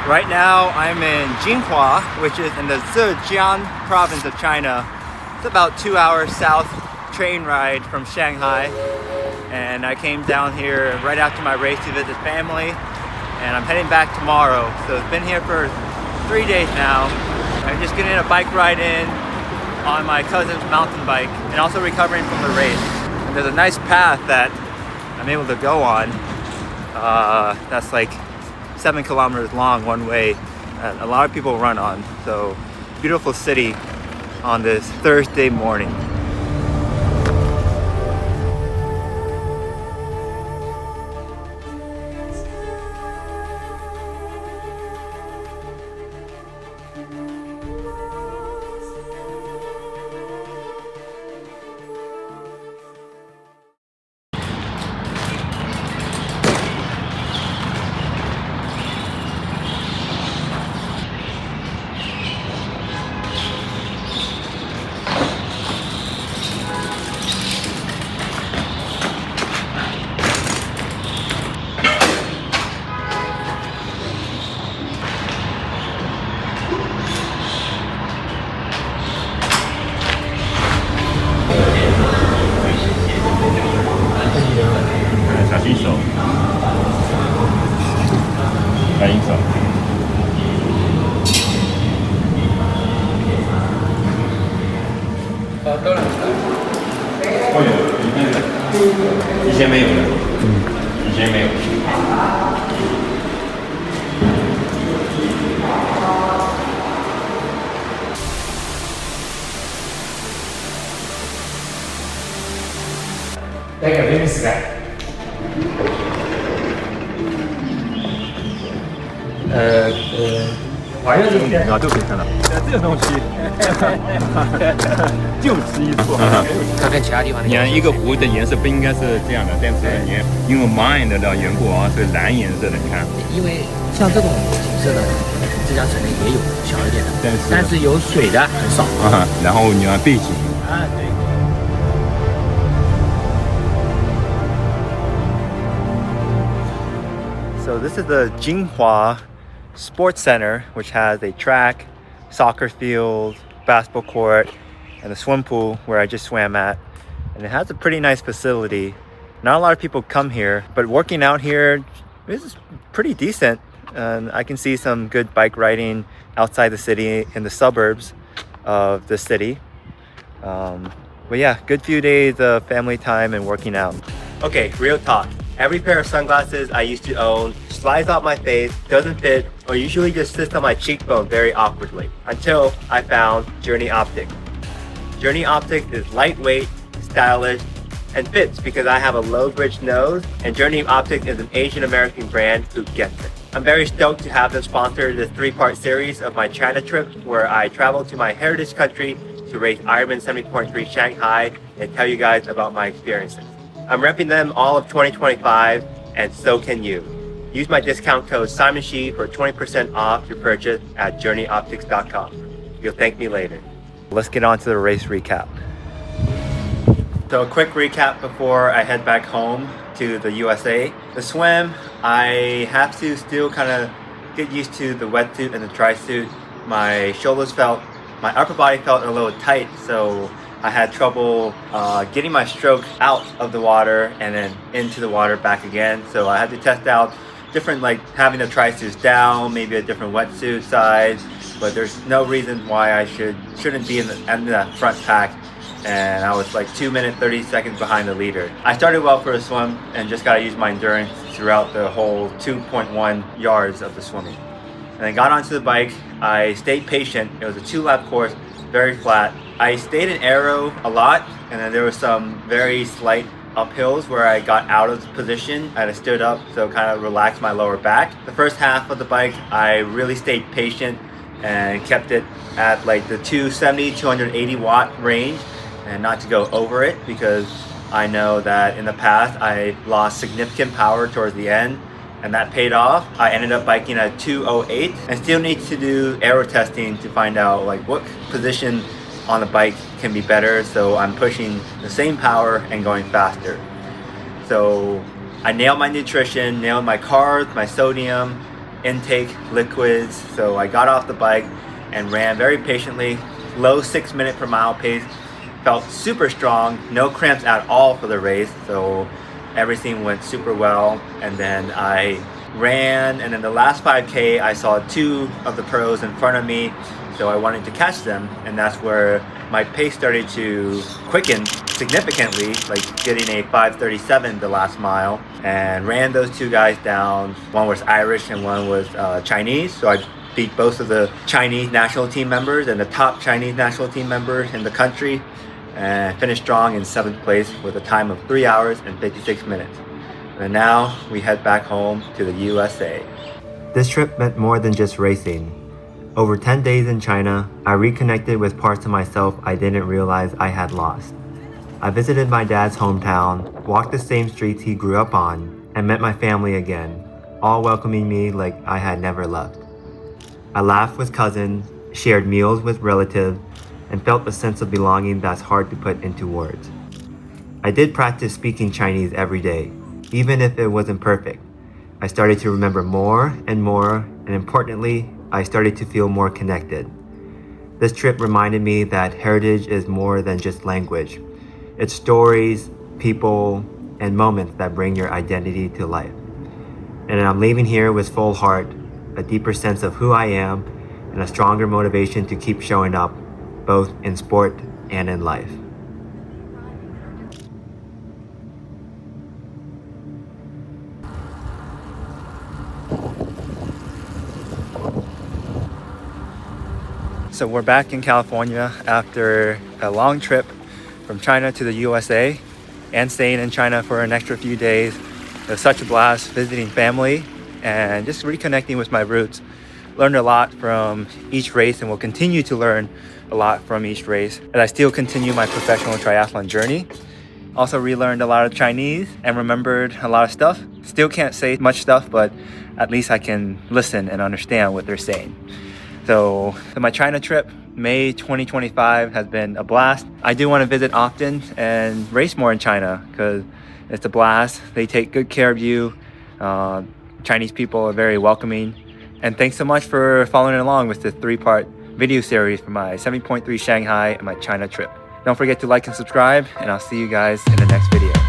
Right now I'm in Jinhua, which is in the Zhejiang province of China. It's about 2 hours south train ride from Shanghai. And I came down here right after my race to visit family. And I'm heading back tomorrow. So it's been here for 3 days now. I'm just getting a bike ride in on my cousin's mountain bike and also recovering from the race. And there's a nice path that I'm able to go on. That's like 7 kilometers long one way that a lot of people run on. So beautiful city on this Thursday morning.就可以看到，这个东西就吃一次，它跟其他地方你看一个湖的颜色不应该是这样的，但是你因为 mine 的缘故啊，是蓝颜色的，你看。因为像这种景色呢，浙江省内也有小一点的，但是有水的很少。然后你看背景啊，对。So this is the Jinhua Sports Center, which has a track, soccer field, basketball court, and a swim pool where I just swam at. And it has a pretty nice facility. Not a lot of people come here, but working out here is pretty decent. And I can see some good bike riding outside the city in the suburbs of the city. But yeah, good few days of family time and working out. Okay, real talk. Every pair of sunglasses I used to own slides off my face, doesn't fit, or usually just sits on my cheekbone very awkwardly, until I found Journey Optics. Journey Optics is lightweight, stylish, and fits because I have a low bridge nose, and Journey Optics is an Asian American brand who gets it. I'm very stoked to have them sponsor this 3-part series of my China trip, where I travel to my heritage country to race Ironman 70.3 Shanghai and tell you guys about my experiences. I'm repping them all of 2025, and so can you. Use my discount code thesimonshi for 20% off your purchase at journeyoptics.com. You'll thank me later. Let's get on to the race recap. So a quick recap before I head back home to the USA. The swim, I have to still kind of get used to the wetsuit and the dry suit. My upper body felt a little tight, so I had trouble getting my stroke out of the water and then into the water back again. So I had to test out different, like having the tri-suits down, maybe a different wetsuit size, but there's no reason why I shouldn't be in the front pack. And I was like 2 minutes 30 seconds behind the leader. I started well for a swim and just gotta use my endurance throughout the whole 2.1 yards of the swimming. And I got onto the bike. I stayed patient. It was a 2-lap course, very flat. I stayed in aero a lot, and then there was some very slight uphills where I got out of position and I stood up, so kind of relaxed my lower back. The first half of the bike, I really stayed patient and kept it at like the 270, 280 watt range and not to go over it, because I know that in the past I lost significant power towards the end, and that paid off. I ended up biking at 208 and still need to do aero testing to find out like what position on the bike can be better, so I'm pushing the same power and going faster. So I nailed my nutrition, nailed my carbs, my sodium, intake liquids. So I got off the bike and ran very patiently, low 6 minute per mile pace. Felt super strong, no cramps at all for the race. So everything went super well. And then I ran, and in the last 5K, I saw two of the pros in front of me. So I wanted to catch them, and that's where my pace started to quicken significantly, like getting a 5:37 the last mile, and ran those two guys down. One was Irish and one was Chinese. So I beat both of the Chinese national team members and the top Chinese national team member in the country, and finished strong in 7th place with a time of 3 hours and 56 minutes. And now we head back home to the USA. This trip meant more than just racing. Over 10 days in China, I reconnected with parts of myself I didn't realize I had lost. I visited my dad's hometown, walked the same streets he grew up on, and met my family again, all welcoming me like I had never left. I laughed with cousins, shared meals with relatives, and felt a sense of belonging that's hard to put into words. I did practice speaking Chinese every day, even if it wasn't perfect. I started to remember more, and importantly, I started to feel more connected. This trip reminded me that heritage is more than just language. It's stories, people, and moments that bring your identity to life. And I'm leaving here with full heart, a deeper sense of who I am, and a stronger motivation to keep showing up, both in sport and in life. So we're back in California after a long trip from China to the USA and staying in China for an extra few days. It was such a blast visiting family and just reconnecting with my roots. Learned a lot from each race and will continue to learn a lot from each race as I still continue my professional triathlon journey. Also relearned a lot of Chinese and remembered a lot of stuff. Still can't say much stuff, but at least I can listen and understand what they're saying. So my China trip, May 2025, has been a blast. I do want to visit often and race more in China because it's a blast. They take good care of you. Chinese people are very welcoming. And thanks so much for following along with the 3-part video series for my 70.3 Shanghai and my China trip. Don't forget to like and subscribe, and I'll see you guys in the next video.